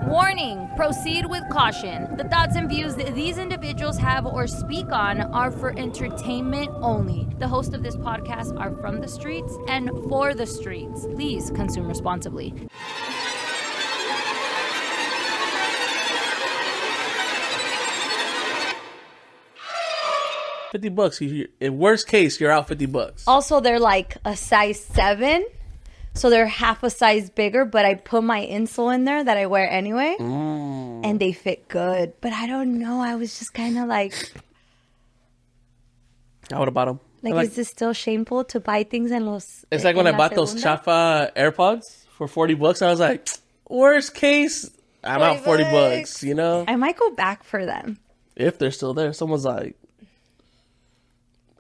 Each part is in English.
Warning, proceed with caution. The thoughts and views that these individuals have or speak on are for entertainment only. The hosts of this podcast are from the streets and for the streets. Please consume responsibly. $50. In worst case, you're out $50. Also, they're like a size 7. So they're half a size bigger, but I put my insole in there that I wear anyway. And they fit good. But I don't know. I was just kind of like... I would have bought them. Like, is this still shameful to buy things in los... It's like when I bought those chafa AirPods for $40. I was like, worst case, I'm out $40, you know? I might go back for them. If they're still there. Someone's like...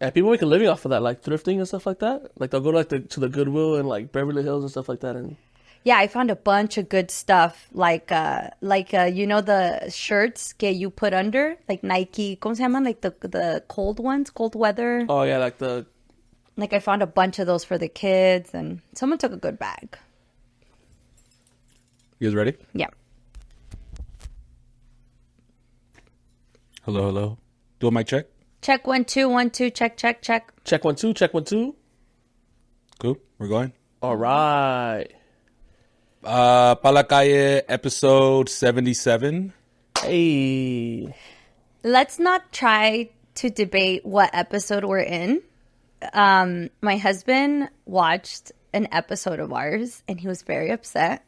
Yeah, people make a living off of that, like thrifting and stuff like that. Like they'll go to the Goodwill and like Beverly Hills and stuff like that. And yeah, I found a bunch of good stuff, like you know the shirts that you put under, like Nike, ¿cómo se llaman? Like the cold ones, cold weather. Oh yeah, like I found a bunch of those for the kids, and someone took a good bag. You guys ready? Yeah. Hello. Do a mic check. Check 1 2 1 2. Check. check 1 2, check 1 2. Cool. We're going. All right. Pa la Calle, episode 77. Hey. Let's not try to debate what episode we're in. My husband watched an episode of ours, and he was very upset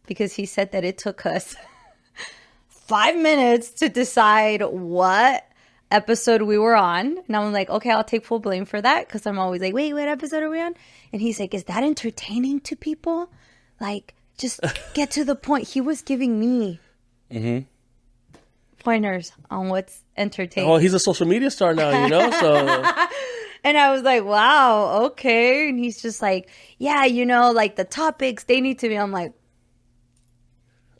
because he said that it took us 5 minutes to decide what episode we were on. And I'm like, okay, I'll take full blame for that, because I'm always like, wait, what episode are we on? And he's like, is that entertaining to people? Like, just get to the point. He was giving me pointers on what's entertaining. Oh, he's a social media star now, you know? So and I was like, wow, okay. And he's just like, yeah, you know, like the topics, they need to be. I'm like,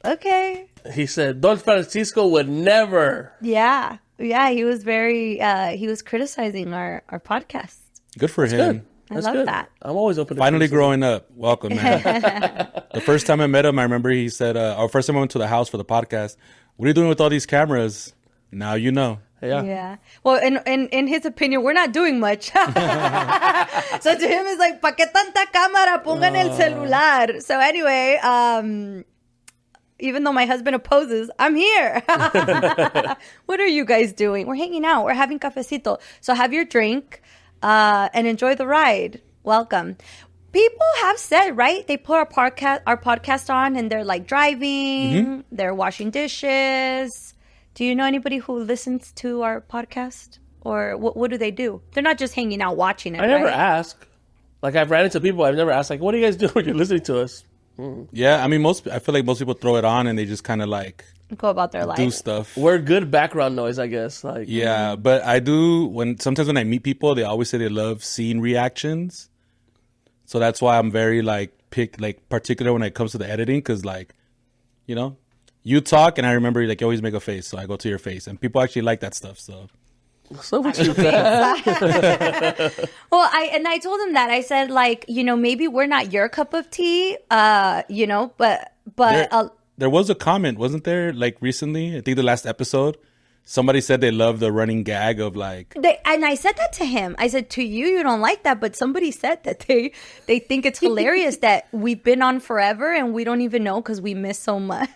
okay. He said Don Francisco would never. Yeah, he was very, he was criticizing our podcast. Good for him. I love that. I'm always open to Finally growing up. Welcome, man. The first time I met him, I remember he said, our first time I went to the house for the podcast, what are you doing with all these cameras? Now you know. Yeah. Well, in his opinion, we're not doing much. So to him, it's like, ¿pa qué tanta cámara? Pongan el celular. So anyway, even though my husband opposes, I'm here. What are you guys doing? We're hanging out. We're having cafecito. So have your drink and enjoy the ride. Welcome. People have said, right? They put our podcast on and they're like driving. They're washing dishes. Do you know anybody who listens to our podcast? Or what do they do? They're not just hanging out watching it, I never ask. Like, I've ran into people, I've never asked, like, what do you guys do when you're listening to us? Yeah, I mean, I feel like most people throw it on and they just kind of like go about their life, do stuff. We're good background noise, I guess. Like, yeah, but I do sometimes when I meet people, they always say they love seeing reactions. So that's why I'm very particular when it comes to the editing, because like, you know, you talk and I remember you always make a face, so I go to your face, and people actually like that stuff. So. So what you Well, I told him that. I said, like, you know, maybe we're not your cup of tea, you know, but there was a comment, wasn't there? Like recently, I think the last episode, somebody said they love the running gag of like. And I said that to him. I said, to you don't like that, but somebody said that they think it's hilarious that we've been on forever and we don't even know because we miss so much.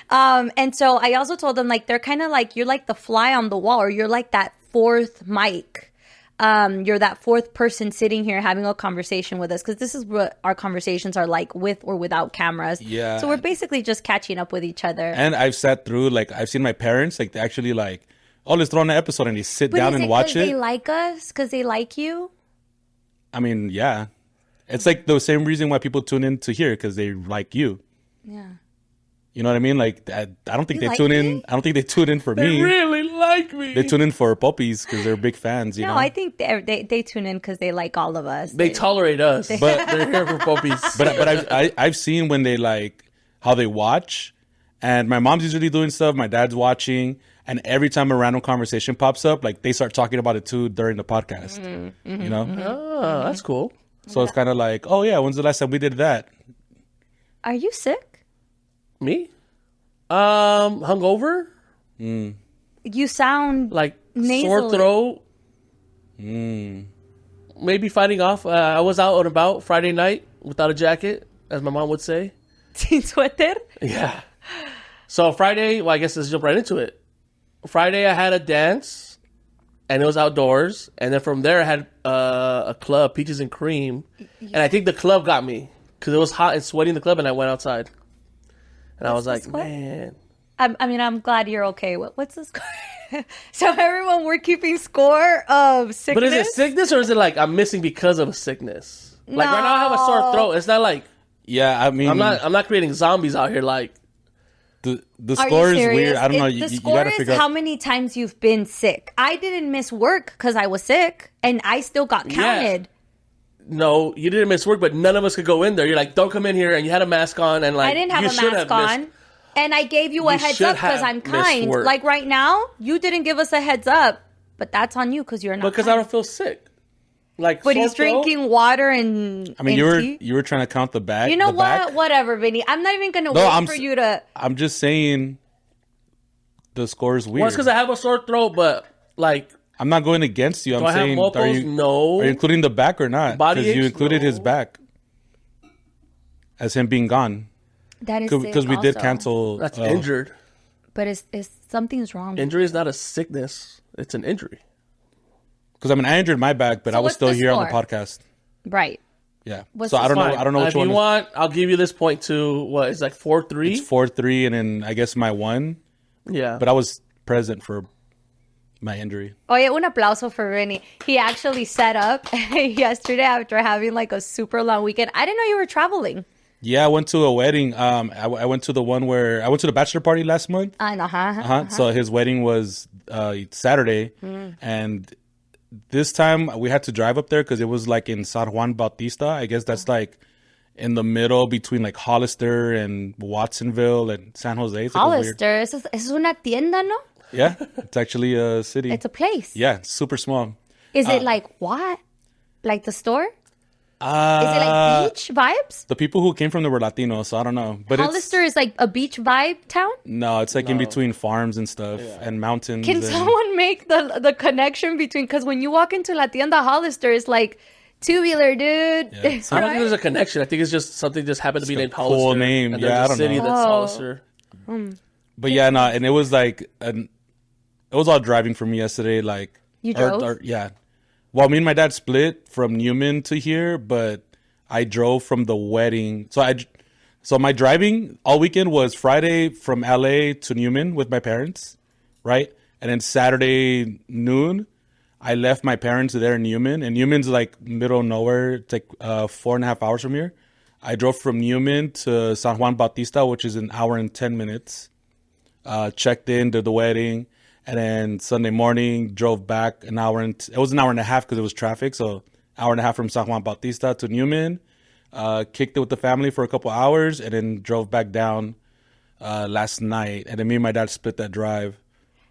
And so I also told them, like, they're kind of like, you're like the fly on the wall, or you're like that fourth mic. You're that fourth person sitting here having a conversation with us, because this is what our conversations are like, with or without cameras. Yeah. So we're basically just catching up with each other. And I've sat through, like, I've seen my parents, like, they actually like, oh, let's throw on an episode, and they sit down and watch it. They like us? Because they like you? I mean, yeah. It's like the same reason why people tune in to here, because they like you. Yeah. You know what I mean? Like, I don't think they tune in. I don't think they tune in for me. They really like me. They tune in for puppies because they're big fans. You know? I think they tune in because they like all of us. They tolerate us, but they're here for puppies. But I've seen when they like how they watch, and my mom's usually doing stuff. My dad's watching, and every time a random conversation pops up, like they start talking about it too during the podcast. You know? Oh, that's cool. So it's kind of like, oh yeah, when's the last time we did that? Are you sick? Me? Hungover, You sound like nasally. sore throat. Maybe fighting off. I was out and about Friday night without a jacket, as my mom would say. Sin suéter. Yeah. So Friday, well, I guess let's jump right into it. Friday, I had a dance, and it was outdoors. And then from there, I had a club, Peaches and Cream. And I think the club got me because it was hot and sweaty in the club, and I went outside. And I was like, man. I'm glad you're okay. What's the score? So everyone, we're keeping score of sickness. But is it sickness or is it like I'm missing because of a sickness? Like right now I have a sore throat. It's not like I mean, I'm not creating zombies out here. Like the score is weird. I don't know. The You score gotta is figure out how many times you've been sick. I didn't miss work because I was sick, and I still got counted. no, you didn't miss work, but none of us could go in there. You're like, don't come in here, and you had a mask on, and like I didn't have you a should mask have on. missed. And I gave you a You heads should up because have I'm missed kind. work. Like right now, you didn't give us a heads up, but that's on you because you're not. Because I don't feel sick. Like, But sore he's throat? drinking water and. I mean, and you were trying to count the bag. You know the what? back. Whatever, Vinny. I'm not even gonna wait for you to. I'm just saying, the score is weird. Well, it's because I have a sore throat, but like, I'm not going against you. I'm do I have saying, mopos? No. Are you including the back or not? Body Because you aches? included his No. back as him being gone. That is Because we did also. cancel. That's injured. But it's something's wrong. Injury is not a sickness; it's an injury. Because I mean, I injured my back, but So I was what's still the here on the score? podcast. Right. Yeah. What's So the I don't know. Fine. I don't know which if one. you want, I'll give you this point to what is like 4-3. It's 4-3, and then I guess my one. Yeah, But I was present for my injury. Oye, un aplauso for Vinny. He actually set up yesterday after having like a super long weekend. I didn't know you were traveling. Yeah, I went to a wedding. I went to the one where I went to the bachelor party last month. I know, So his wedding was Saturday, and this time we had to drive up there because it was like in San Juan Bautista. I guess that's like in the middle between like Hollister and Watsonville and San Jose. It's like a weird- Hollister. Eso es una tienda, no? Yeah, it's actually a city. It's a place. Yeah, it's super small. Is it like what? Like the store? Is it like beach vibes? The people who came from there were Latinos, so I don't know. But Hollister is like a beach vibe town? no, it's like in between farms and stuff and mountains. Can and, someone make the connection between, because when you walk into La Tienda Hollister, it's like two-wheeler, dude. Yeah, I don't think there's a connection. I think it's just something just happened to be named Hollister. cool name. And Yeah, there's I a don't city know. that's Oh. Hollister. But yeah, no, and it was like it was all driving for me yesterday. Like You drove? yeah. Well, me and my dad split from Newman to here, but I drove from the wedding. So my driving all weekend was Friday from LA to Newman with my parents, right? And then Saturday noon, I left my parents there in Newman, and Newman's like middle of nowhere. It's like 4.5 hours from here. I drove from Newman to San Juan Bautista, which is an hour and 10 minutes. Checked in, did the wedding, and then Sunday morning drove back an hour it was an hour and a half because it was traffic. So hour and a half from San Juan Bautista to Newman. Kicked it with the family for a couple hours, and then drove back down last night. And then me and my dad split that drive.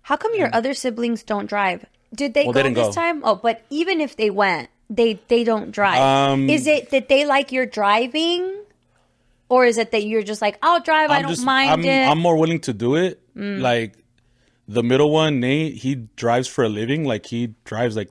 How come your other siblings don't drive? Did they Well, go they didn't this go. time? Oh, but even if they went, they don't drive. Is it that they like your driving? Or is it that you're just like, I'll drive, I don't mind it? I'm more willing to do it. Like the middle one, Nate, he drives for a living. Like he drives like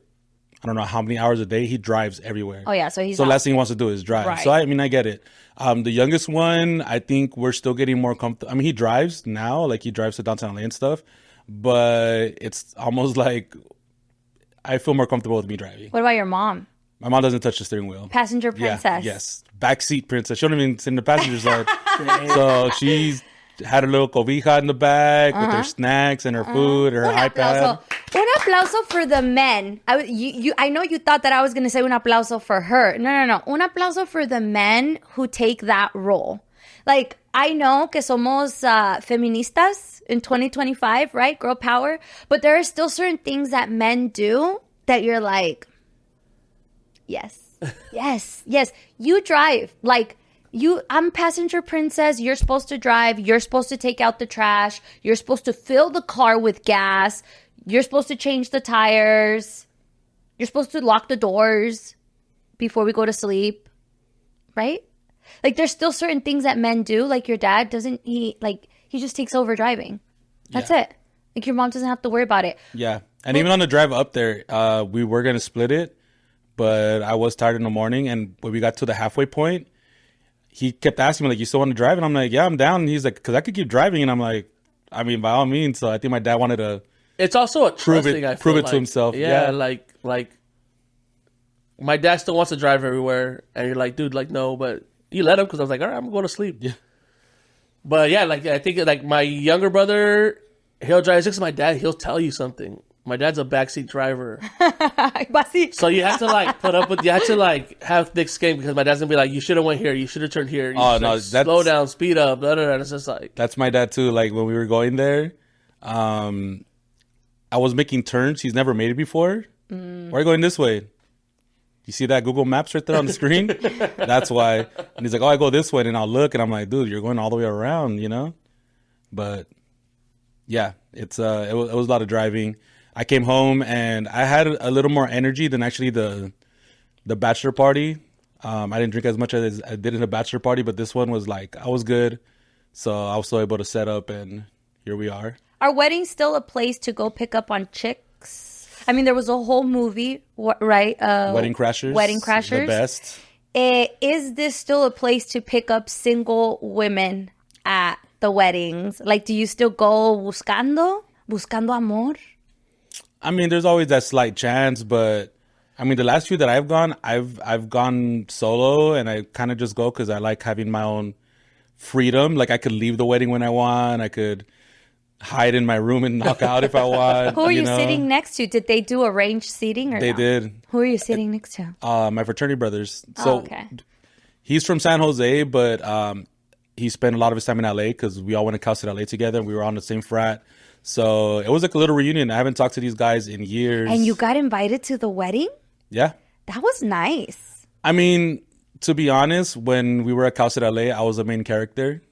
I don't know how many hours a day. He drives everywhere. Oh, yeah, so he's the not- last thing he wants to do is drive. Right. So I mean, I get it. The youngest one, I think we're still getting more comfortable. I mean, he drives now, like he drives to downtown LA and stuff, but it's almost like I feel more comfortable with me driving. What about your mom? My mom doesn't touch the steering wheel. Passenger Yeah, princess. yes. Backseat princess. She don't even sit in the passenger side. So she's had a little cobija in the back with her snacks and her food, her Un iPad. aplauso. Un aplauso for the men. I know you thought that I was going to say un aplauso for her. No. Un aplauso for the men who take that role. Like, I know que somos feministas in 2025, right? Girl power. But there are still certain things that men do that you're like, yes. Yes. You drive. Like, I'm passenger princess. You're supposed to drive. You're supposed to take out the trash. You're supposed to fill the car with gas. You're supposed to change the tires. You're supposed to lock the doors before we go to sleep. Right? Like, there's still certain things that men do. Like, your dad, doesn't he, like, he he just takes over driving. That's it. Like, your mom doesn't have to worry about it. Yeah. And even on the drive up there, we were going to split it, but I was tired in the morning. And when we got to the halfway point, he kept asking me, like, you still want to drive? And I'm like, yeah, I'm down. And he's like, because I could keep driving. And I'm like, I mean, by all means. So I think my dad wanted to It's also a trust thing, I feel prove it like. to himself. Yeah, like my dad still wants to drive everywhere. And you're like, dude, like, no, but you let him because I was like, all right, I'm going to go to sleep. Yeah. But yeah, like, I think like my younger brother, he'll drive next to my dad, he'll tell you something. My dad's a backseat driver. So you have to like put up with, you have to like have thick skin because my dad's gonna be like, you should have went here, you should have turned here. You Oh, should, no, like, that's- slow down, speed up, blah, blah, blah. And it's just like, That's my dad too. Like when we were going there, I was making turns. He's never made it before. Why are you going this way? You see that Google Maps right there on the screen? That's why. And he's like, oh, I go this way. And I'll look. And I'm like, dude, you're going all the way around, you know? But yeah, it was a lot of driving. I came home and I had a little more energy than actually the bachelor party. I didn't drink as much as I did in the bachelor party, but this one was like, I was good. So I was still able to set up, and here we are. Are weddings still a place to go pick up on chicks? I mean, there was a whole movie, right? Wedding Crashers. Wedding Crashers. The best. Is this still a place to pick up single women at the weddings? Like, do you still go buscando amor? I mean, there's always that slight chance, but I mean, the last few that I've gone, I've gone solo, and I kind of just go because I like having my own freedom. Like, I could leave the wedding when I want. I could hide in my room and knock out if I want. Who are you know? sitting next to? Did they do arranged seating or They no? did. Who are you sitting next to? My fraternity brothers. So okay. he's from San Jose, but he spent a lot of his time in LA because we all went to Cal State LA together. And we were on the same frat. So it was like a little reunion. I haven't talked to these guys in years. And you got invited to the wedding? Yeah. That was nice. I mean, to be honest, when we were at Cal State LA, I was the main character.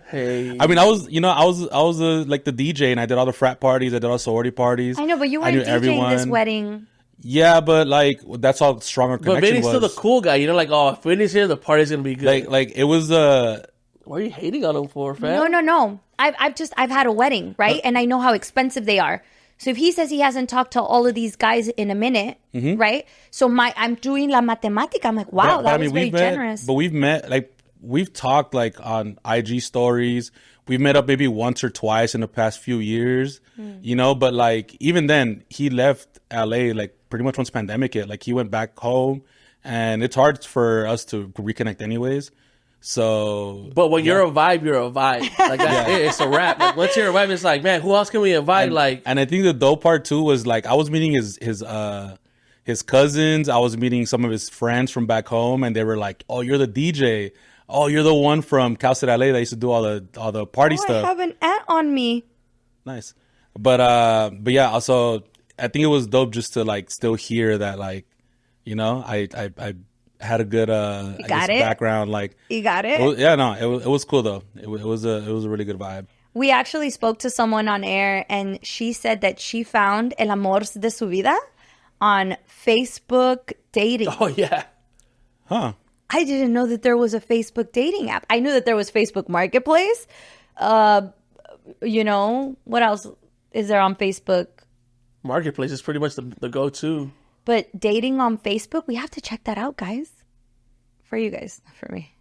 hey. I mean, I was like the DJ, and I did all the frat parties. I did all the sorority parties. I know, but you I weren't knew DJing everyone. this wedding. Yeah, but like that's all stronger But connection Vinny's was. still the cool guy, you know, like, oh, if Vinny's here, the party's gonna be good. Like it was What are you hating on him for, fam? No. I've had a wedding, right? And I know how expensive they are. So if he says he hasn't talked to all of these guys in a minute, right? So I'm doing la matemática. I'm like, wow, that was very generous. But we've talked like on IG stories. We've met up maybe once or twice in the past few years, you know. But like even then, he left LA like pretty much once pandemic hit. Like he went back home, and it's hard for us to reconnect anyways. So, But when you're a vibe, you're a vibe. Like that's it. It's a wrap. Like, once you're a vibe, it's like, man, who else can we invite? and I think the dope part too was like I was meeting his cousins. I was meeting some of his friends from back home, and they were like, "Oh, you're the DJ. Oh, you're the one from Cal State LA that used to do all the party stuff." I have an ant on me. Nice, but yeah. Also, I think it was dope just to like still hear that, like, you know, I had a good background. Like, You got it? It was cool though. It was a really good vibe. We actually spoke to someone on air, and she said that she found el amor de su vida on Facebook dating. Oh yeah. Huh. I didn't know that there was a Facebook dating app. I knew that there was Facebook Marketplace. You know, what else is there on Facebook? Marketplace is pretty much the go-to. But dating on Facebook, we have to check that out, guys. For you guys, not for me.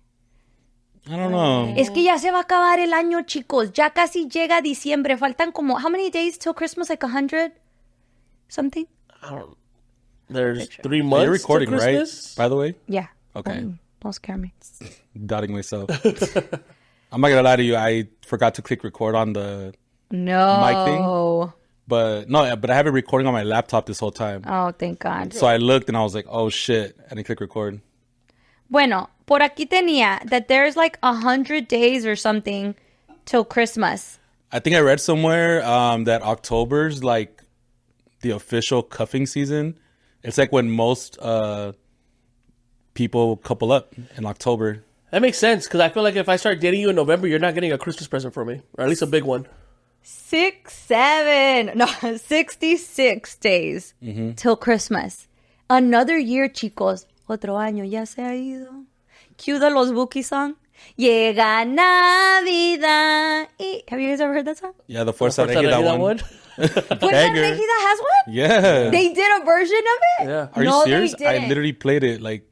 I don't know. Es que ya se va a acabar el año, chicos. Ya casi llega diciembre. Faltan como, how many days till Christmas? Like 100? Something? I don't. There's 3 months. You're recording, to right? Christmas? By the way, Yeah. Okay. Don't scare me. doubting myself. I'm not gonna lie to you. I forgot to click record on the No. mic thing. But I have it recording on my laptop this whole time. Oh, thank God. So I looked and I was like, oh shit. And I click record. Bueno, por aquí tenía that there's like 100 days or something till Christmas. I think I read somewhere that October's like the official cuffing season. It's like when most people couple up in October. That makes sense, because I feel like if I start dating you in November, you're not getting a Christmas present for me. Or at least a big one. 66 days till Christmas. Another year, chicos. Otro año ya se ha ido. Cue the Los Buki song. Llega Navidad. Have you guys ever heard that song? Yeah, the Fuerza Fuerza Regida Regida one. Fuerza Banger. Regida has one? Yeah. They did a version of it? Yeah. Are you No, they serious? I didn't. literally played it like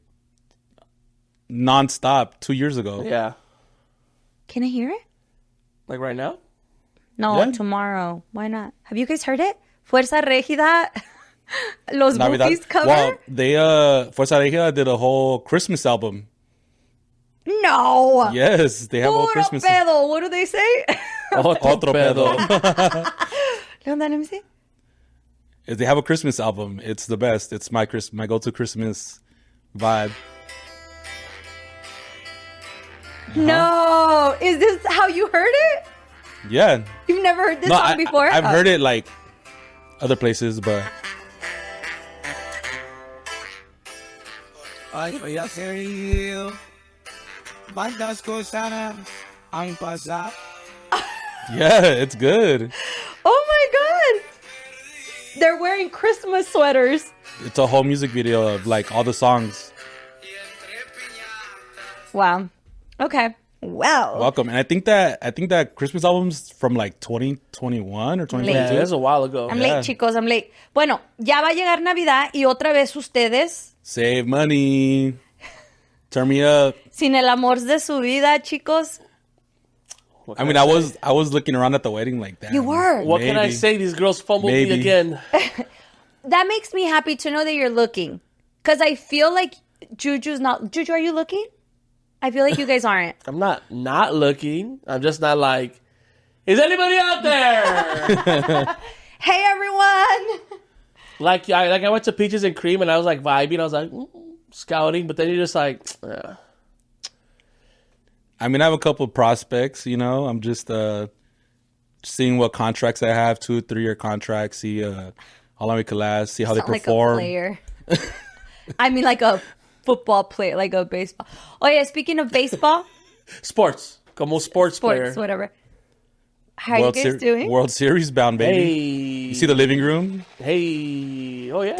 nonstop 2 years ago. Yeah. Can I hear it? Like right now? No, Yeah. tomorrow. Why not? Have you guys heard it? Fuerza Regida, Los Navidad. Bookies cover? Well, they Fuerza Regida did a whole Christmas album. No. Yes, they have a whole Puro Christmas. pedo. What do they say? Otro pedo. Let me see. They have a Christmas album. It's the best. It's my go-to Christmas vibe. No. Is this how you heard it? Yeah. You've never heard this song before? I've heard it like other places, but Ay, voy a seguir. ¿Cuántas cosas han pasado? yeah, it's good. Oh my God. They're wearing Christmas sweaters. It's a whole music video of like all the songs. Wow. Okay. Well. Welcome. And I think that Christmas album's from like 2021 or Yeah, 2022. that's a while ago. I'm Yeah. late, chicos. I'm late. Bueno, ya va a llegar Navidad y otra vez ustedes, Save money. Turn me up. sin el amor de su vida, chicos. What I can mean, I was looking around at the wedding like that. You were. What can I Maybe. say? These girls fumbled Maybe. me again. That makes me happy to know that you're looking. Because I feel like Juju's not... Juju, are you looking? I feel like you guys aren't. I'm not looking. I'm just not like, is anybody out there? Hey, everyone! like I went to Peaches and Cream and I was like vibing. I was like scouting, but then you're just like, I mean, I have a couple of prospects, you know. I'm just seeing what contracts I have, 2-3 year contracts, see how long we can last, see how they Sound like a perform. player. I mean, like a football player, like a baseball. Oh, yeah, speaking of baseball, sports, como sports player. whatever. How are you guys doing? World Series bound, baby. Hey, You see the living room? Hey, oh yeah.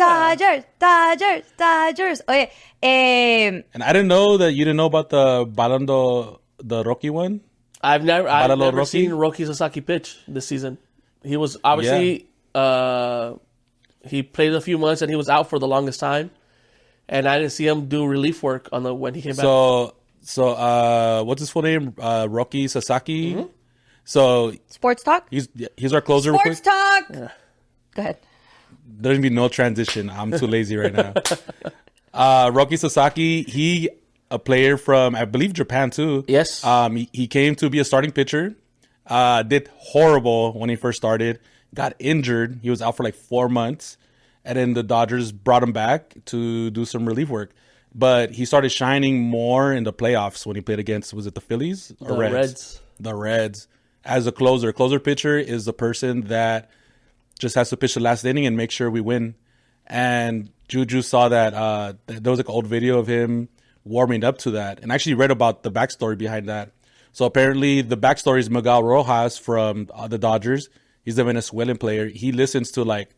Dodgers. Oye, And I didn't know that you didn't know about the Balando, the Roki one. I've never Roki? seen Roki Sasaki pitch this season. He was obviously he played a few months and he was out for the longest time, and I didn't see him do relief work on when he came back. So what's his full name? Roki Sasaki. Mm-hmm. So sports talk? he's our closer. real Sports quick. talk! Yeah. Go ahead. There's gonna be no transition. I'm too lazy right now. Roki Sasaki, he a player from I believe Japan too. Yes. He came to be a starting pitcher. Did horrible when he first started. Got injured. He was out for like 4 months, and then the Dodgers brought him back to do some relief work. But he started shining more in the playoffs when he played against, was it the Phillies or The Reds? The Reds. As a closer. Closer pitcher is the person that just has to pitch the last inning and make sure we win. And Juju saw that there was like an old video of him warming up to that, and I actually read about the backstory behind that. So apparently the backstory is Miguel Rojas from the Dodgers. He's a Venezuelan player. He listens to like,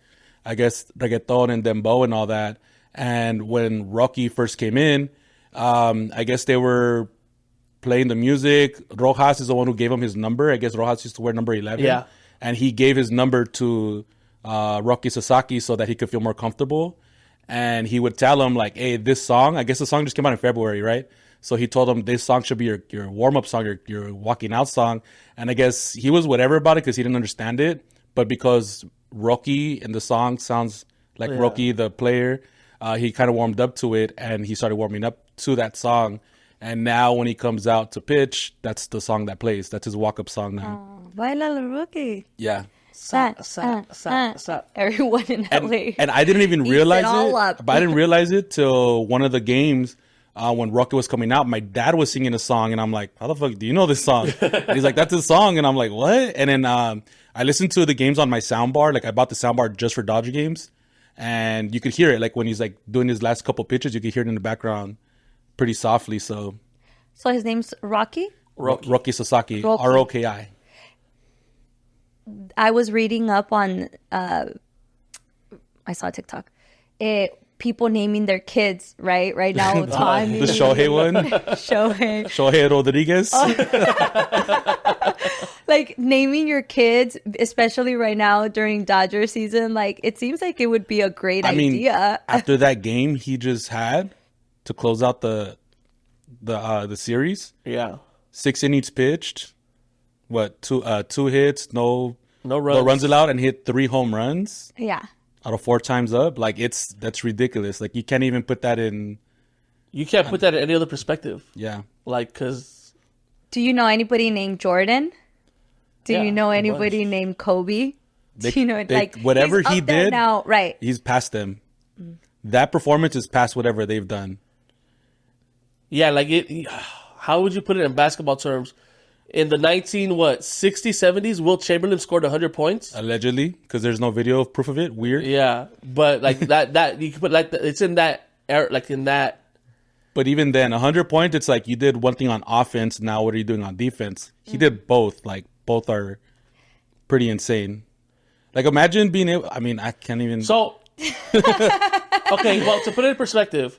I guess, reggaeton and dembow and all that. And when Rocky first came in, I guess they were playing the music. Rojas is the one who gave him his number. I guess Rojas used to wear number 11. Yeah. And he gave his number to Roki Sasaki so that he could feel more comfortable. And he would tell him like, hey, this song, I guess the song just came out in February, right? So he told him this song should be your warm-up song, your walking out song. And I guess he was whatever about it because he didn't understand it. But because Roki in the song sounds like Roki, the player, he kind of warmed up to it, and he started warming up to that song. And now when he comes out to pitch, that's the song that plays. That's his walk-up song now. Baila la Roki. Yeah. Everyone in LA. And I didn't even Eats realize it all it. up. But I didn't realize it till one of the games when Rocky was coming out. My dad was singing a song, and I'm like, how the fuck do you know this song? And he's like, that's his song. And I'm like, what? And then I listened to the games on my soundbar. Like, I bought the soundbar just for Dodger games. And you could hear it. Like, when he's like doing his last couple pitches, you could hear it in the background pretty softly. So his name's Rocky? Roki Sasaki, Roki. Roki. I was reading up on, I saw a TikTok, people naming their kids, right? Right now, Ohtani. The Shohei one. Shohei. Shohei Rodriguez. like naming your kids, especially right now during Dodger season, like it seems like it would be a great idea. After that game he just had to close out the series, Yeah. 6 innings pitched, two hits, no runs allowed, and hit 3 home runs Yeah. out of 4 times up. Like that's ridiculous. Like you can't even put that in. You can't put that in any other perspective. Yeah. Like, because... Do you know anybody named Jordan? Do Yeah, you know a anybody bunch. named Kobe? Do you know, like whatever he's he up there did now, right? He's past them. That performance is past whatever they've done. Yeah, like how would you put it in basketball terms? In the 60s, 70s, Wilt Chamberlain scored 100 points. Allegedly, because there's no video proof of it. Weird. Yeah, but like that you could put like it's in that era, like in that. But even then, 100 points, it's like you did one thing on offense. Now what are you doing on defense? He did both. Like both are pretty insane. Like imagine being able. I mean, I can't even. So okay, well, to put it in perspective.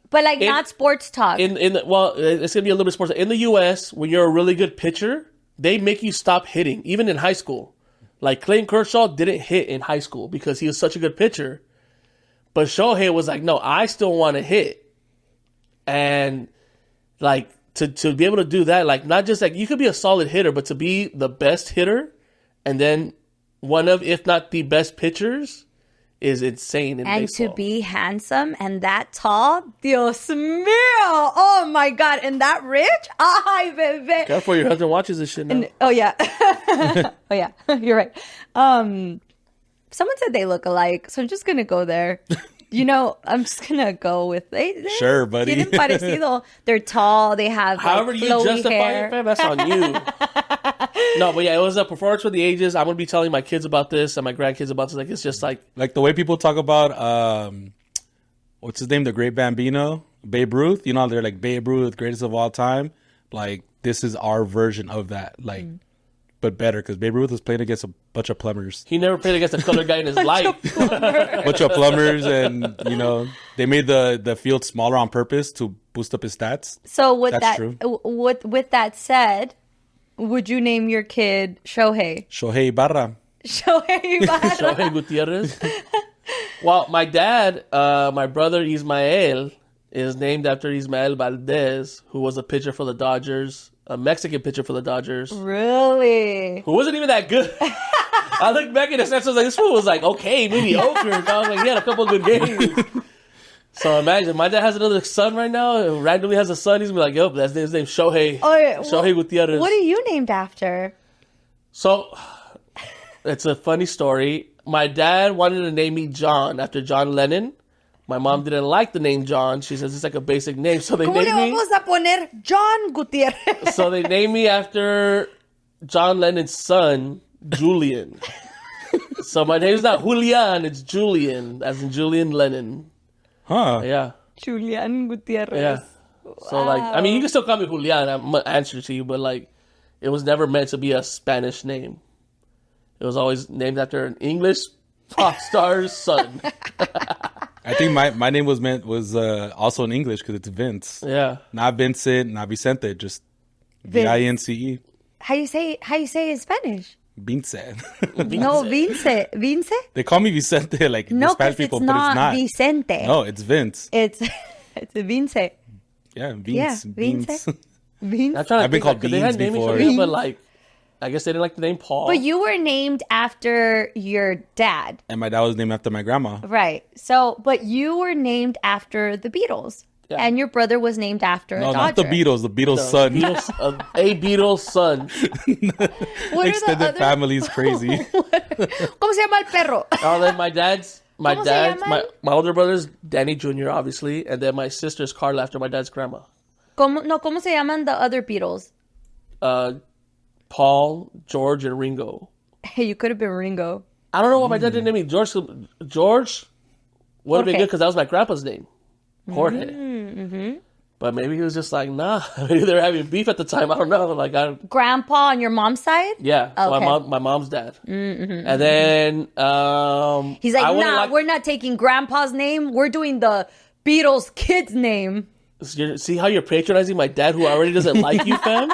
But like not sports talk. Well, it's gonna be a little bit sports. In the U.S., when you're a really good pitcher, they make you stop hitting, even in high school. Like Clayton Kershaw didn't hit in high school because he was such a good pitcher. But Shohei was like, no, I still want to hit. And like to be able to do that, like not just like you could be a solid hitter, but to be the best hitter and then one of, if not the best pitchers, is insane in baseball. To be handsome and that tall, Dios mío! Oh my God! And that rich? Ay, bebé. Careful, your husband watches this shit now. Oh yeah, oh yeah. You're right. Someone said they look alike, so I'm just gonna go there. You know, I'm just gonna go with they Sure, buddy. tienen parecido. They're tall. They have However like, you flowy justify hair. it, fam, that's on you. No, but yeah, it was a performance for the ages. I'm gonna be telling my kids about this and my grandkids about this. Like, it's just like the way people talk about what's his name, the great Bambino, Babe Ruth. You know, they're like Babe Ruth, greatest of all time. Like this is our version of that. Like. But better because Babe Ruth was playing against a bunch of plumbers. he never played against a colored guy in his life. Bunch of plumbers, and you know they made the field smaller on purpose to boost up his stats. So with That's true. with that said, would you name your kid Shohei? Shohei Barra. Shohei Ibarra. Shohei Gutierrez. Well, my dad, my brother Ismael, is named after Ismael Valdez, who was a pitcher for the Dodgers, a Mexican pitcher for the Dodgers, Really? who wasn't even that good. I look back at the stats, I was like, this fool was like, okay, mediocre. And I was like, he had a couple of good games. So imagine, my dad has another son right now, randomly has a son, he's gonna be like, yo, that's his name, Shohei. Oh, yeah. Shohei Gutierrez. What are you named after? So, it's a funny story. My dad wanted to name me John after John Lennon. My mom didn't like the name John. She says it's like a basic name. So they ¿Cómo le named me. vamos a poner John Gutierrez? So they named me after John Lennon's son, Julian. So my name's not Julian, it's Julian, as in Julian Lennon. Huh. Yeah. Julian Gutierrez. Yeah. So like, I mean, you can still call me Julian. I'm gonna answer to you, but like, it was never meant to be a Spanish name. It was always named after an English pop star's son. I think my name was also in English because it's Vince. Yeah. Not Vincent, not Vicente, just Vince. How you say in Spanish? Vincent. No, Vince. Vince? They call me Vicente, like No, the Spanish because people, it's but not it's not. Vicente. No, it's Vince. It's Vince. Yeah, Vince. Yeah, Vince. Vince. I'm trying to I've been think, called like, they had Beans naming before. shortages, but like, I guess they didn't like the name Paul. But you were named after your dad. And my dad was named after my grandma. Right. So, but you were named after the Beatles. Yeah. And your brother was named after No, a not the Dodger. Beatles. The Beatles' son. A Beatles son. What are Extended the other... family is crazy. ¿Cómo se llama el perro? Oh, then my ¿Cómo se llaman? my older brother's Danny Jr., obviously, and then my sister's Carla after my dad's grandma. ¿Cómo se llaman the other Beatles? Paul, George, and Ringo. Hey, you could have been Ringo. I don't know why my dad didn't name me George. George would have been Jorge. good because that was my grandpa's name, Jorge. But maybe he was just like, nah. Maybe they were having beef at the time. I don't know. Like, Grandpa on your mom's side? yeah. So Okay. my mom's dad. And then He's like, I wouldn't nah, we're not taking Grandpa's name. We're doing the Beatles kid's name. See how you're patronizing my dad, who already doesn't like you, fam?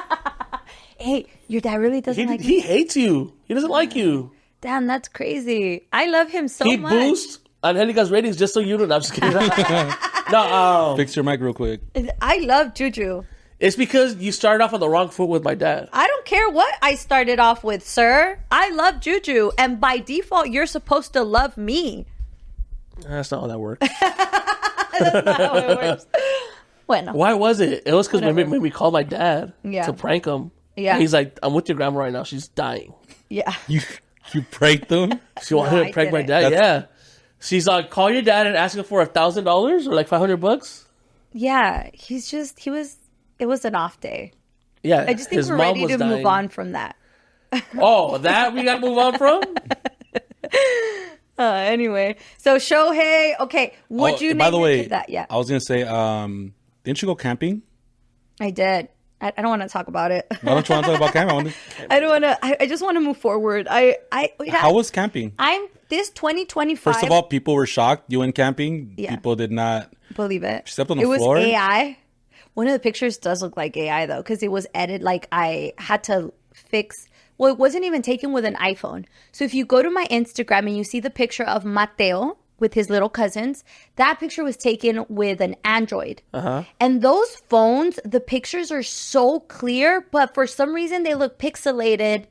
Hey, Your dad really doesn't like He me? hates you. He doesn't like you. Damn, that's crazy. I love him so He much. boosts Angelica's ratings just so you know. No, I'm just kidding. No, Fix your mic real quick. I love Juju. it's because you started off on the wrong foot with my dad. I don't care what I started off with, sir. I love Juju. And by default, you're supposed to love me. That's not how that works. That's not how it works. Bueno. Why was it? It was because Whatever. when we called my dad Yeah. to prank him. Yeah. And he's like, I'm with your grandma right now. She's dying. Yeah. You pranked them? She wanted No, to I prank my didn't. dad. Yeah. She's like, call your dad and ask him for $1,000 or like $500. Yeah. It was an off day. Yeah. I just think his we're mom ready was to dying. move on from that. Oh, that we got to move on from? Anyway. So Shohei, okay. Would you by name the your way, kid that? Yeah. I was gonna say, didn't you go camping? I did. I don't want to talk about it. Why don't you want to talk about camping? I don't want to. I just want to move forward. How was camping? I'm this 2025. First of all, people were shocked. You went camping. Yeah. People did not. Believe it. She slept on the it was floor? AI. One of the pictures does look like AI though, because it was edited. Like I had to fix. Well, it wasn't even taken with an iPhone. So if you go to my Instagram and you see the picture of Mateo with his little cousins, that picture was taken with an Android. And those phones, the pictures are so clear, but for some reason they look pixelated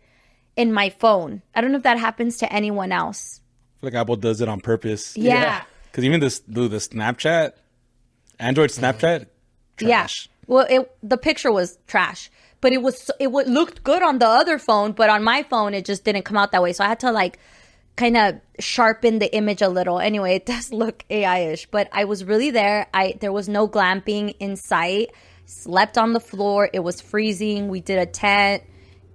in my phone. I don't know if that happens to anyone else. I feel like Apple does it on purpose. Yeah. Because even the Snapchat, Android Snapchat, trash. Yeah. Well, the picture was trash, but it looked good on the other phone, but on my phone it just didn't come out that way. So I had to like kind of sharpen the image a little. Anyway, it does look AI-ish, but I was really there. There was no glamping in sight. Slept on the floor. It was freezing. We did a tent.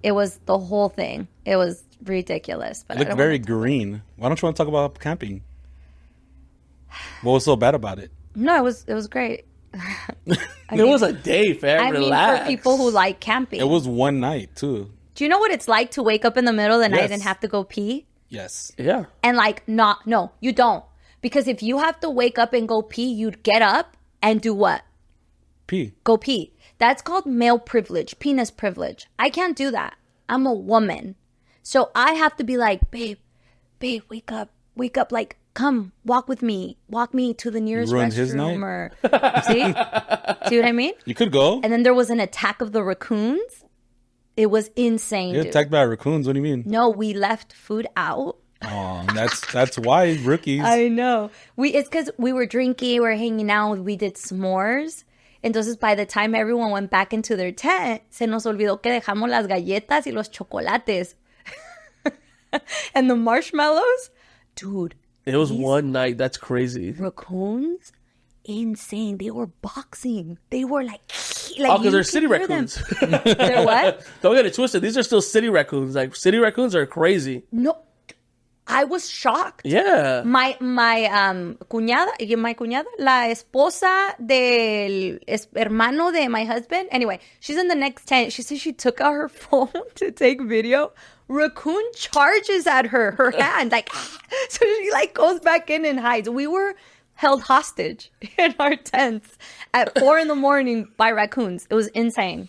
It was the whole thing. It was ridiculous. But It looked very green. Why don't you want to talk about camping? What was so bad about it? No, it was great. It was a day, fam. I mean, Relax. for people who like camping. It was one night, too. Do you know what it's like to wake up in the middle of the night Yes. and have to go pee? Yes. Yeah. And like, no, you don't. Because if you have to wake up and go pee, you'd get up and do what? Pee. Go pee. That's called male privilege, penis privilege. I can't do that. I'm a woman. So I have to be like, babe, wake up. Like, come, walk with me. Walk me to the nearest ruined his restroom. night? Or, see what I mean? You could go. And then there was an attack of the raccoons. It was insane, You're dude. attacked by raccoons. What do you mean? No, we left food out. Oh, that's why rookies. I know. It's because we were drinking, we were hanging out, we did s'mores. Entonces, by the time everyone went back into their tent, se nos olvidó que dejamos las galletas y los chocolates. And the marshmallows. Dude. It was one night. That's crazy. Raccoons? Insane. They were boxing. They were like Oh, because you they're could city hear them. raccoons. They're what? Don't get it twisted. These are still city raccoons. Like, city raccoons are crazy. No. I was shocked. Yeah. My cuñada, la esposa del hermano de my husband. Anyway, she's in the next tent. She says she took out her phone to take video. Raccoon charges at her hand, like, so she like goes back in and hides. We were held hostage in our tents at 4 a.m. by raccoons. It was insane.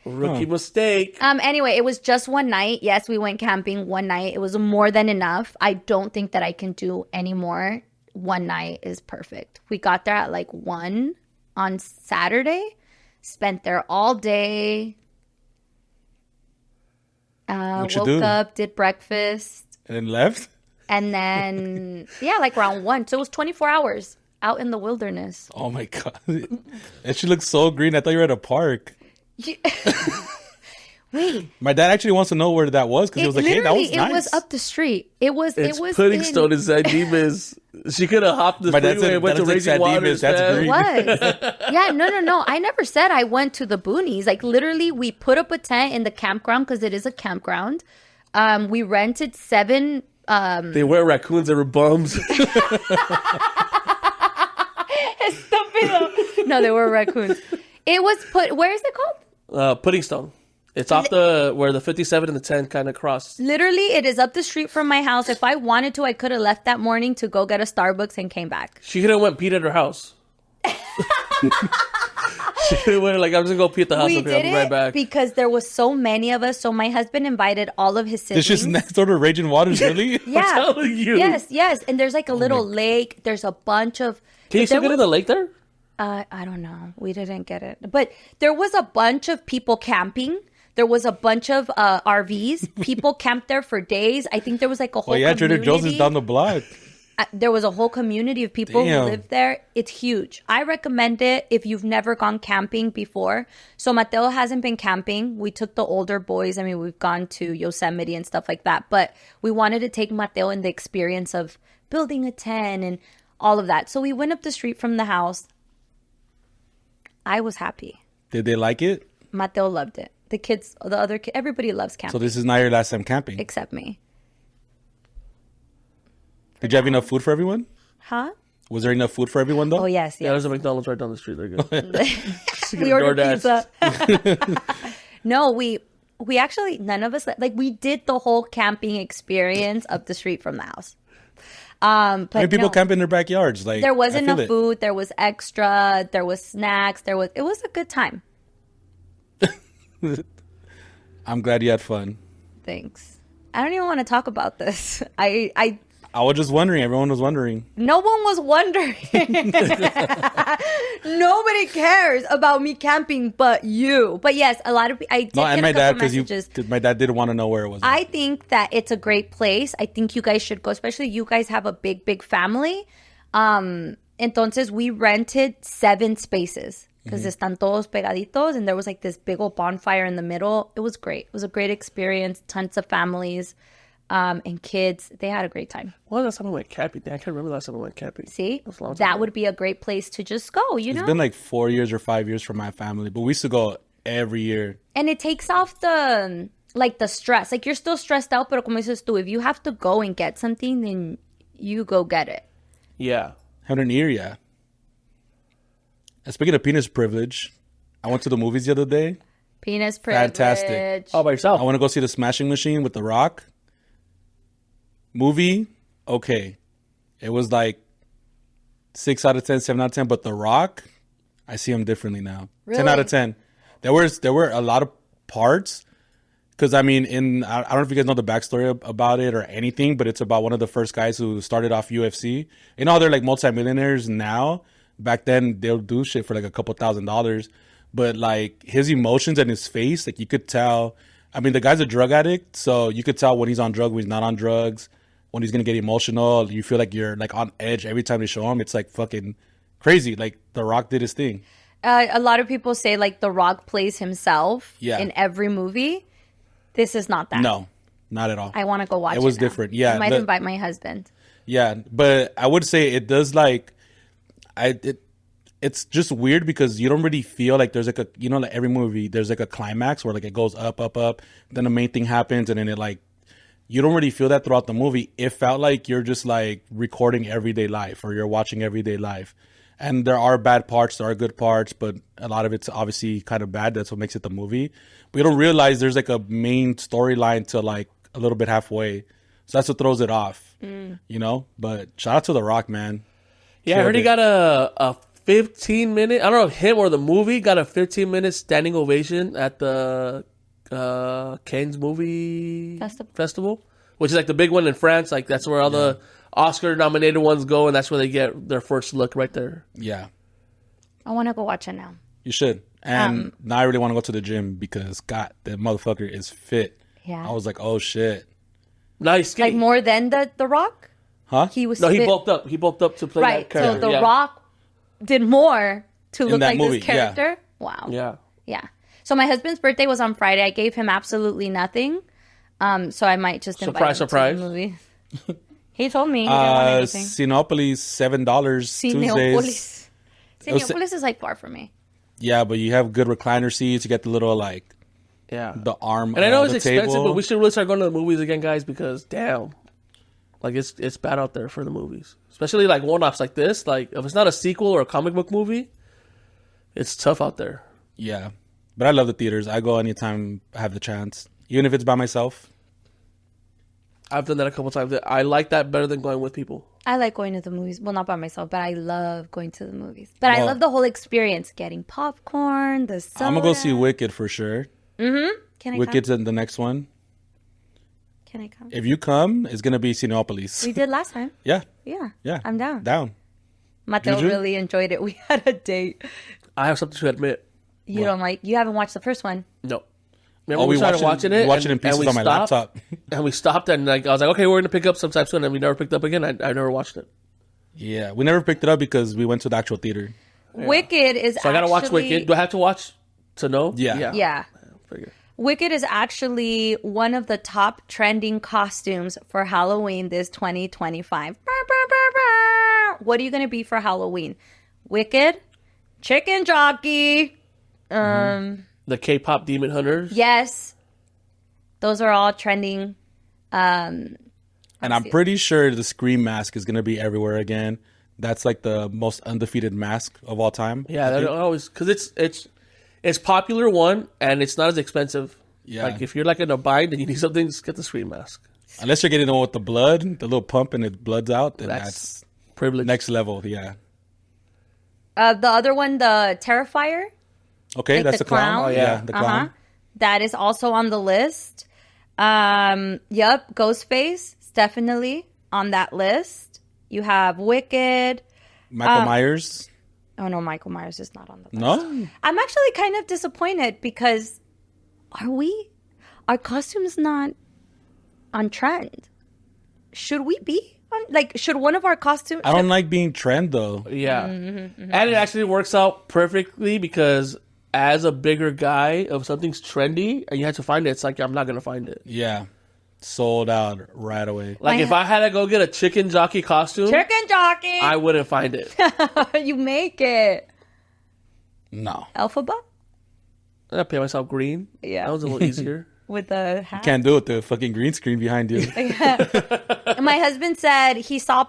Rookie mistake. Anyway, it was just one night. Yes, we went camping one night. It was more than enough. I don't think that I can do any more. One night is perfect. We got there at like 1 on Saturday. Spent there all day. Woke up, did breakfast. And then left? And then, yeah, like around 1. So it was 24 hours out in the wilderness. Oh my God. And she looks so green. I thought you were at a park. Wait. My dad actually wants to know where that was because he was like, hey, that was nice. It was up the street. It was Pudding Stone in San Dimas. She could have hopped the My dad freeway said and went to that looks like Raging San Dimas. Waters. That's man. green. It was. Yeah, no. I never said I went to the boonies. Like literally, we put up a tent in the campground because it is a campground. We rented 7. They were raccoons. They were bums. Estúpido. No, they were raccoons. It was where is it called? Pudding Stone. It's off where the 57 and the 10 kind of cross. Literally, it is up the street from my house. If I wanted to, I could have left that morning to go get a Starbucks and came back. She could have went peed at her house. She went like, I'm just gonna go pee at the house. We Okay, I'll did be right it back. because there was so many of us. So my husband invited all of his siblings. It's just next door to Raging Waters, really? Yeah. I'm telling you. Yes. And there's like a little lake. There's a bunch of. Can you still get in the lake there? I don't know. We didn't get it. But there was a bunch of people camping. There was a bunch of RVs. People camped there for days. I think there was like a whole community. Trader Joe's is down the block. There was a whole community of people who lived there. It's huge. I recommend it if you've never gone camping before. So Mateo hasn't been camping. We took the older boys. I mean, we've gone to Yosemite and stuff like that. But we wanted to take Mateo in the experience of building a tent and all of that. So we went up the street from the house. I was happy. Did they like it? Mateo loved it. The kids, the other kids, everybody loves camping. So this is not your last time camping? Except me. Did you have enough food for everyone? Huh? Was there enough food for everyone, though? Oh, yes. Yeah, there's a McDonald's right down the street. There you go. We ordered pizza. No, we actually, none of us, like we did the whole camping experience up the street from the house. But How many people camp in their backyards? Like, there was enough food. There was extra. There was snacks. It was a good time. I'm glad you had fun. Thanks. I don't even want to talk about this. I was just wondering. Everyone was wondering. No one was wondering. Nobody cares about me camping but you. But yes, a lot of people. I did get my a dad, couple messages. because my dad didn't want to know where it was. I think that it's a great place. I think you guys should go, especially you guys have a big family. Entonces we rented 7 spaces because están todos pegaditos, and there was like this big old bonfire in the middle. It was great. It was a great experience. Tons of families. And kids, they had a great time. Well, last time I went camping. I can't remember the last time I went camping. See, that would be a great place to just go, you know? It's been like 4 years or 5 years for my family, but we used to go every year. And it takes off the stress. Like, you're still stressed out, pero como dices tú, if you have to go and get something, then you go get it. Yeah. Had an ear, yeah. And speaking of penis privilege, I went to the movies the other day. Penis privilege. Fantastic. All by yourself. I want to go see The Smashing Machine with The Rock. Movie, okay. It was like 6 out of 10, 7 out of 10. But The Rock, I see him differently now. Really? 10 out of 10. There were a lot of parts. Because, I mean, I don't know if you guys know the backstory about it or anything, but it's about one of the first guys who started off UFC. You know how they're like multimillionaires now? Back then, they'll do shit for like a couple $1,000s. But like his emotions and his face, like you could tell. I mean, the guy's a drug addict, so you could tell when he's on drugs, when he's not on drugs, when he's going to get emotional. You feel like you're like on edge every time they show him. It's like fucking crazy. Like The Rock did his thing. A lot of people say like The Rock plays himself in every movie. This is not that. No, not at all. I want to go watch it. It was different. Yeah. I might invite my husband. Yeah, but I would say it does like, it's just weird because you don't really feel like there's like like every movie, there's like a climax where like it goes up, then the main thing happens and then it like, you don't really feel that throughout the movie. It felt like you're just like recording everyday life or you're watching everyday life. And there are bad parts, there are good parts, but a lot of it's obviously kind of bad. That's what makes it the movie. But you don't realize there's like a main storyline to like a little bit halfway. So that's what throws it off, But shout out to The Rock, man. Yeah, I heard he got a 15-minute, I don't know if him or the movie got a 15-minute standing ovation at the Cannes Movie Festival, which is like the big one in France. Like that's where all the Oscar-nominated ones go, and that's where they get their first look right there. Yeah. I want to go watch it now. You should. And now I really want to go to the gym because, God, that motherfucker is fit. Yeah. I was like, oh, shit. Nice. Like more than the Rock? Huh? He was No, fit. he bulked up. He bulked up to play that character. So The Rock did more to look that like movie, this character. Wow. Yeah. Yeah. So my husband's birthday was on Friday. I gave him absolutely nothing. So I might just invite him to the movie. He told me he didn't want anything. Cinepolis, $7 Tuesdays. Cinepolis is like far from me. Yeah, but you have good recliner seats. You get the little like, the arm. And I know it's the expensive, table. but we should really start going to the movies again, guys, because damn, like it's bad out there for the movies, especially like one-offs like this. Like if it's not a sequel or a comic book movie, it's tough out there. Yeah, but I love the theaters. I go anytime I have the chance, even if it's by myself. I've done that a couple times. I like that better than going with people. I like going to the movies. Well, not by myself, but I love going to the movies. But I Well- love the whole experience. Getting popcorn, the soda. I'm gonna go see Wicked for sure. Can I Wicked's come? in the next one. Can I come? If you come, it's gonna be Cineopolis. We did last time. Yeah, Yeah. yeah. I'm down. Down. Mateo Juju? really enjoyed it. We had a date. I have something to admit. You don't like, you haven't watched the first one. No. Remember we we started watching it? Watching in pieces we on my stopped, laptop. And we stopped and like I was like, okay, we're going to pick up sometime soon. And we never picked up again. I never watched it. Yeah, we never picked it up because we went to the actual theater. Wicked is So I got to watch Wicked. Do I have to watch to know? Yeah. Yeah. Figure. Wicked is actually one of the top trending costumes for Halloween this 2025. What are you going to be for Halloween? Wicked, chicken jockey. The K-pop Demon Hunters. Yes. Those are all trending. And I'm pretty sure the Scream mask is gonna be everywhere again. That's like the most undefeated mask of all time. Yeah, they're always because it's popular one and it's not as expensive. Yeah. Like if you're like in a bind and you need something, just get the Scream mask. Unless you're getting the one with the blood, the little pump and the blood's out, then that's Privilege. next level. Yeah. The other one, the Terrifier. Okay, Like that's the the clown. clown? Oh yeah, the clown. That is also on the list. Yep, Ghostface is definitely on that list. You have Wicked. Michael Myers. Oh no, Michael Myers is not on the list. No, I'm actually kind of disappointed because our costumes not on trend? Should we be on, like, should one of our costumes? I don't like being trend though. Yeah. And it actually works out perfectly because as a bigger guy, if something's trendy and you have to find it, it's like, I'm not going to find it. Yeah, sold out right away. Like, if I had to go get a chicken jockey costume, Chicken jockey. I wouldn't find it. You make it. No, Alphaba I pay myself green. Yeah. That was a little easier. with the hat. can't do it. The fucking green screen behind you. My husband said he saw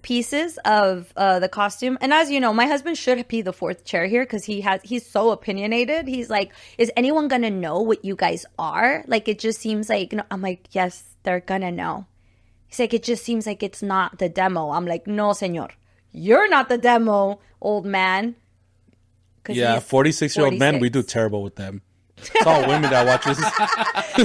pieces of the costume, and as you know, my husband should be the fourth chair here because he's so opinionated. He's like, "Is anyone gonna know what you guys are?" Like, it just seems like, no. I'm like, "Yes, they're gonna know." He's like, "It just seems like it's not the demo." I'm like, "No, señor, you're not the demo, old man." Yeah, 46-year-old men, we do terrible with them. It's all women that watch this.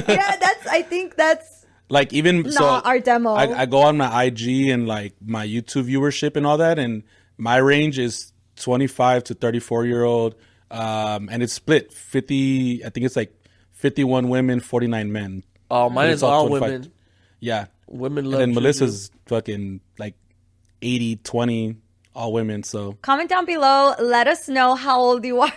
Yeah, I think that's Like, even not our demo. I go on my IG and like my YouTube viewership and all that, and my range is 25 to 34-year-old, and it's split 50. I think it's like 51 women, 49 men. Oh, mine And is it's all 25. women. Yeah, Women and love then Juju. Melissa's fucking like 80-20, all women. So Comment down below. Let us know how old you are.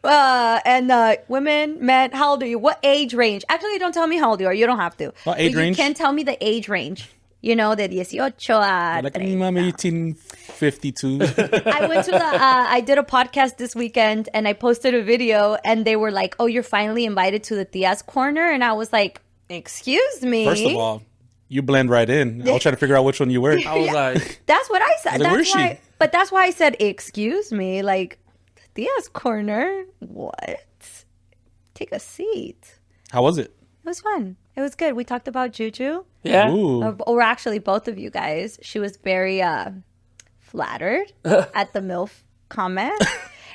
And women, men, how old are you? What age range? Actually, don't tell me how old you are. You don't have to. What age But range? You can tell me the age range. You know, de 18 a like 30. I'm 1852. I went to I did a podcast this weekend and I posted a video and they were like, "Oh, you're finally invited to the Tia's Corner." And I was like, "Excuse me." First of all, you blend right in. I was trying to figure out which one you were. I was like, That's what I said. like, where's she? But that's why I said, "Excuse me." Like, Tia's Corner? What? Take a seat. How was it? It was fun. It was good. We talked about Juju. yeah. Ooh. Or actually, both of you guys. She was very flattered at the MILF comment.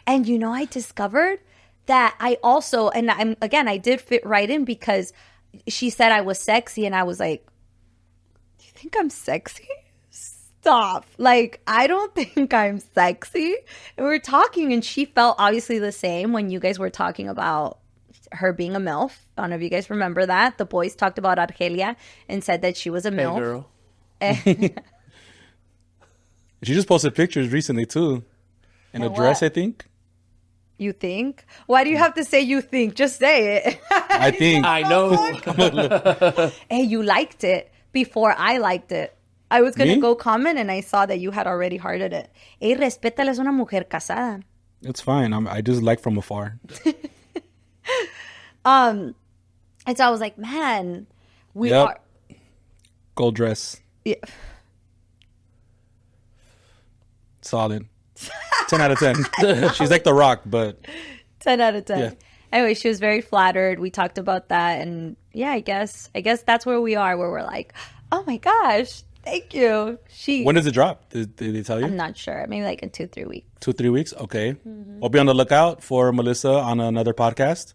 And you know, I discovered that I also, and I did fit right in because she said I was sexy. And I was like, "Do you think I'm sexy? Stop. Like, I don't think I'm sexy." And we were talking and she felt obviously the same when you guys were talking about her being a MILF. I don't know if you guys remember that. The boys talked about Argelia and said that she was a Hey, MILF. girl. She just posted pictures recently too, in a And dress, what? I think. You think? Why do you have to say you think? Just say it. I think. I know. Hey, you liked it before I liked it. I was going to Me? go comment and I saw that you had already hearted it. Hey, respétala, es una mujer casada. It's fine. I just like from afar. And so I was like, man, we Yep. are. Gold dress, Yeah. solid. 10 out of 10. She's like The Rock, but 10 out of 10. Yeah. Anyway, she was very flattered. We talked about that, and yeah, I guess that's where we are, where we're like, oh my gosh, thank you. When does it drop? Did they tell you? I'm not sure. Maybe like in 2-3 weeks. 2-3 weeks. Okay. We'll be on the lookout for Melissa on another podcast.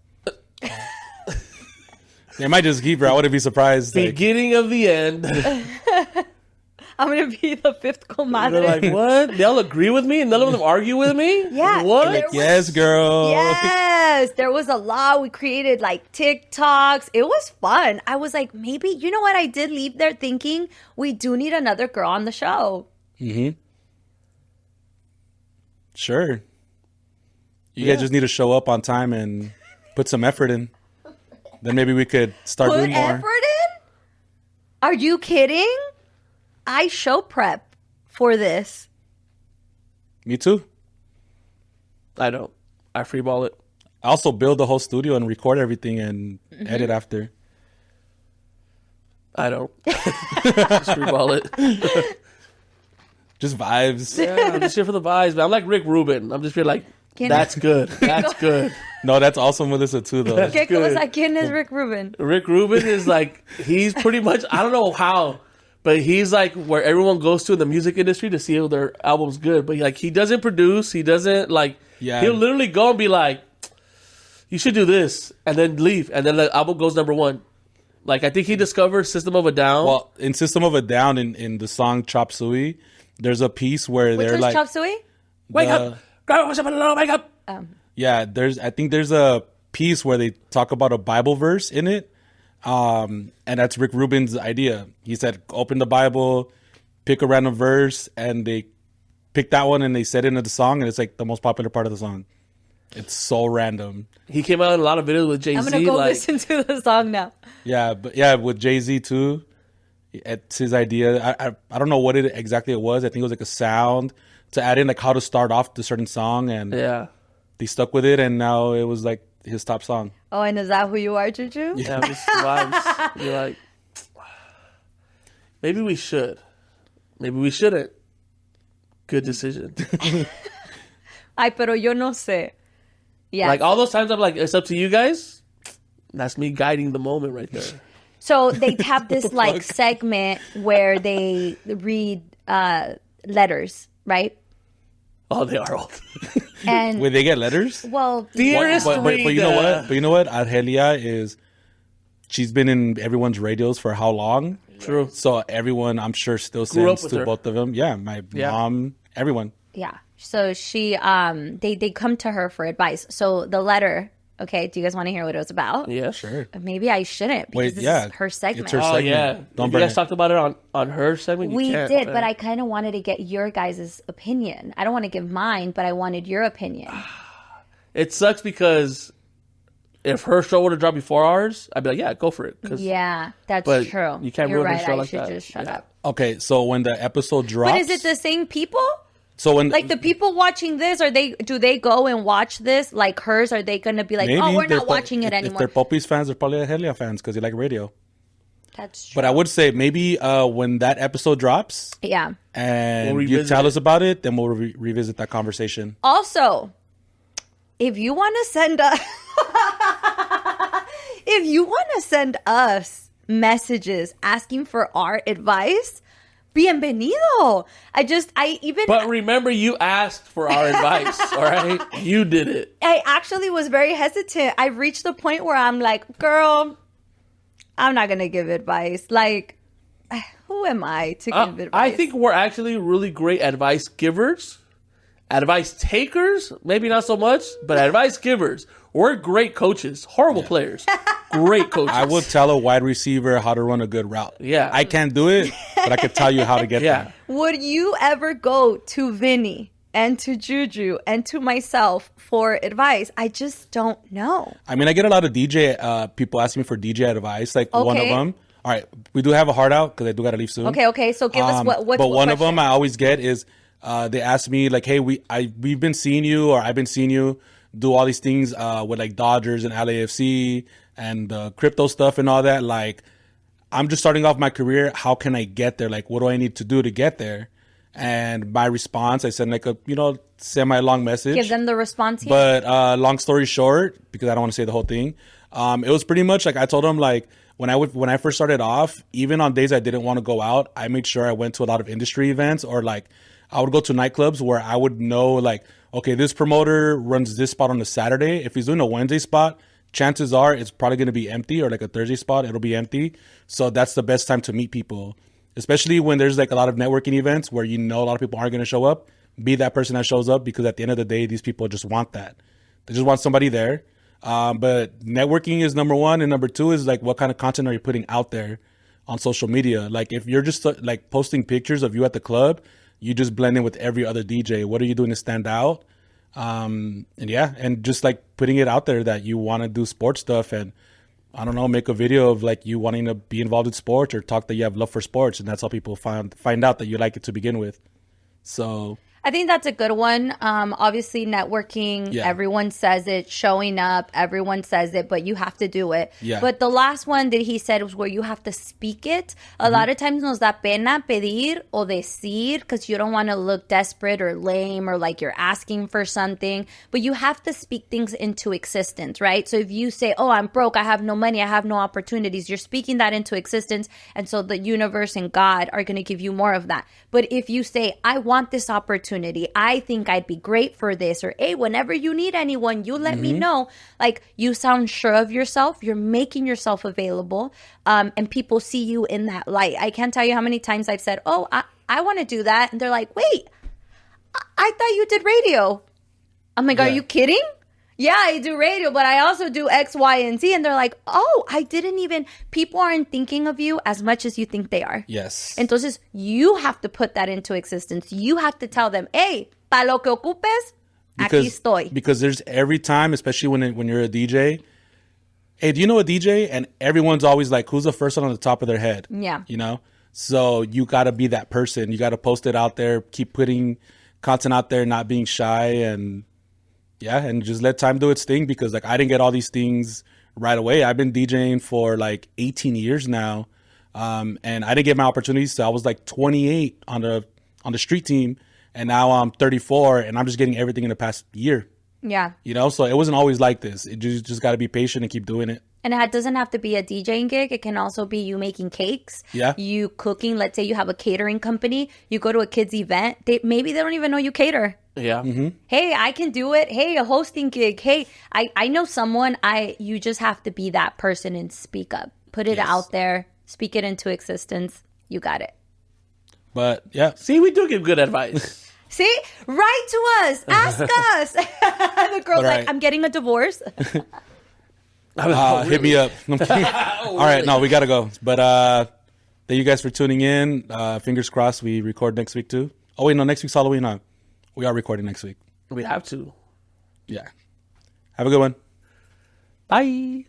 They might just keep her. I wouldn't be surprised. Beginning of the end. I'm gonna be the fifth comadre. They're like, what? They all agree with me and none of them argue with me? Yeah. What? Like, yes, girl. Yes, there was a law. We created like TikToks. It was fun. I was like, maybe, you know what? I did leave there thinking we do need another girl on the show. Mm-hmm. Sure. You guys just need to show up on time and put some effort in. Then maybe we could start doing more. Put effort in? Are you kidding? I show prep for this. Me too. I don't. I freeball it. I also build the whole studio and record everything and edit after. I don't. Just freeball it. Just vibes. Yeah, I'm just here for the vibes, man. I'm like Rick Rubin. I'm just here like, that's good. That's good. No, that's also Melissa too, though. ¿Quién es Rick Rubin? Rick Rubin is like, he's pretty much, I don't know how, but he's like where everyone goes to in the music industry to see if their album's good. But he doesn't produce. He doesn't he'll literally go and be like, you should do this, and then leave. And then the album goes number one. Like, I think he discovered System of a Down. Well, in System of a Down, in the song Chop Suey, there's a piece where Which they're one's like, Chop Suey? Wake up. Wake up. Yeah, I think there's a piece where they talk about a Bible verse in it. And that's Rick Rubin's idea. He said, open the Bible, pick a random verse, and they picked that one and they said it into the song, and it's like the most popular part of the song. It's so random. He came out in a lot of videos with Jay-Z. I'm going to go listen to the song now. Yeah, but yeah, with Jay-Z too. It's his idea. I don't know what exactly it was. I think it was like a sound to add in like how to start off the certain song, and they stuck with it, and now it was like his top song. Oh, and is that who you are, Juju? Yeah, just vibes. You're like, maybe we should. Maybe we shouldn't. Good decision. Ay, pero yo no sé. Yeah. Like all those times I'm like, it's up to you guys. That's me guiding the moment right there. So they have this like segment where they read letters, right? Oh, they are old. And wait, they get letters? Well, dearest but you know what? But you know what? Argelia she's been in everyone's radios for how long? True. So everyone, I'm sure, still sends to both of them. Yeah, my mom, everyone. Yeah. So she, they come to her for advice. So the letter. Okay, do you guys want to hear what it was about? Yeah, sure. Maybe I shouldn't because this is her segment. It's her segment. Yeah. Don't you guys talked about it on her segment? We did, but I kind of wanted to get your guys' opinion. I don't want to give mine, but I wanted your opinion. It sucks because if her show would have dropped before ours, I'd be like, yeah, go for it. Yeah, that's true. You can't You're ruin right. a show I like should that. just shut up. Okay, so when the episode drops... But is it the same people? So when like the people watching this, do they go and watch this like hers? Are they going to be like, oh, we're not watching it anymore? If they're Poppies fans, they're probably Argelia fans because they like radio. That's true. But I would say maybe when that episode drops, and you tell us about it, then we'll revisit that conversation. Also, if you want to send us messages asking for our advice, bienvenido. But remember, you asked for our advice, all right? You did it. I actually was very hesitant. I reached the point where I'm like, girl, I'm not going to give advice. Like, who am I to give advice? I think we're actually really great advice givers. Advice takers, maybe not so much, but advice givers. We're great coaches, horrible players. Great coaches. I will tell a wide receiver how to run a good route. Yeah. I can't do it, but I can tell you how to get there. Would you ever go to Vinnie and to Juju and to myself for advice? I just don't know. I mean, I get a lot of DJ people asking me for DJ advice. Like one of them. All right, we do have a heart out because I do got to leave soon. Okay. So give us what. But one of them I always get is they ask me like, "Hey, we've been seeing you, or I've been seeing you do all these things with like Dodgers and LAFC and crypto stuff and all that. Like, I'm just starting off my career. How can I get there? Like, what do I need to do to get there?" And my response, I sent like a, semi-long message. Give them the response here. But long story short, because I don't want to say the whole thing, it was pretty much like I told them, like, when I first started off, even on days I didn't want to go out, I made sure I went to a lot of industry events, or like I would go to nightclubs where I would know, like, okay, this promoter runs this spot on a Saturday. If he's doing a Wednesday spot, chances are it's probably going to be empty, or like a Thursday spot, it'll be empty. So that's the best time to meet people, especially when there's like a lot of networking events where a lot of people aren't going to show up. Be that person that shows up, because at the end of the day, these people just want that. They just want somebody there. But networking is number one, and number two is like, what kind of content are you putting out there on social media? Like, if you're just like posting pictures of you at the club, you just blend in with every other DJ. What are you doing to stand out? And just like putting it out there that you want to do sports stuff, and I don't know, make a video of like you wanting to be involved in sports, or talk that you have love for sports, and that's how people find out that you like it to begin with. So I think that's a good one. Obviously, networking, everyone says it. Showing up, everyone says it, but you have to do it. Yeah. But the last one that he said was where you have to speak it. A lot of times nos da pena pedir o decir, because you don't want to look desperate or lame, or like you're asking for something. But you have to speak things into existence, right? So if you say, oh, I'm broke, I have no money, I have no opportunities, you're speaking that into existence. And so the universe and God are going to give you more of that. But if you say, I want this opportunity, I think I'd be great for this, or hey, whenever you need anyone, you let me know. Like, you sound sure of yourself, you're making yourself available, and people see you in that light. I can't tell you how many times I've said, oh, I want to do that, and they're like, wait, I thought you did radio. I'm like, are you kidding? Yeah, I do radio, but I also do X, Y, and Z. And they're like, oh, people aren't thinking of you as much as you think they are. yes. Entonces, you have to put that into existence. You have to tell them, hey, pa lo que ocupes, aquí estoy. Because there's every time, especially when you're a DJ, hey, do you know a DJ? And everyone's always like, who's the first one on the top of their head? Yeah. So you got to be that person. You got to post it out there, keep putting content out there, not being shy, and just let time do its thing, because like I didn't get all these things right away. I've been DJing for like 18 years now, and I didn't get my opportunities. So I was like 28 on the street team, and now I'm 34, and I'm just getting everything in the past year. Yeah. So it wasn't always like this. It just got to be patient and keep doing it. And it doesn't have to be a DJing gig. It can also be you making cakes. Yeah. You cooking. Let's say you have a catering company. You go to a kid's event. Maybe they don't even know you cater. Yeah. Mm-hmm. Hey, I can do it. Hey, a hosting gig. Hey, I know someone. You just have to be that person and speak up. Put it out there. Speak it into existence. You got it. But yeah. See, we do give good advice. See? Write to us. Ask us. The girl's Right. like, I'm getting a divorce. Hit me up. I'm kidding. All right, no, we got to go. But thank you guys for tuning in. Fingers crossed we record next week too. Oh, wait, no, next week's Halloween, huh? We are recording next week. We have to. Yeah. Have a good one. Bye.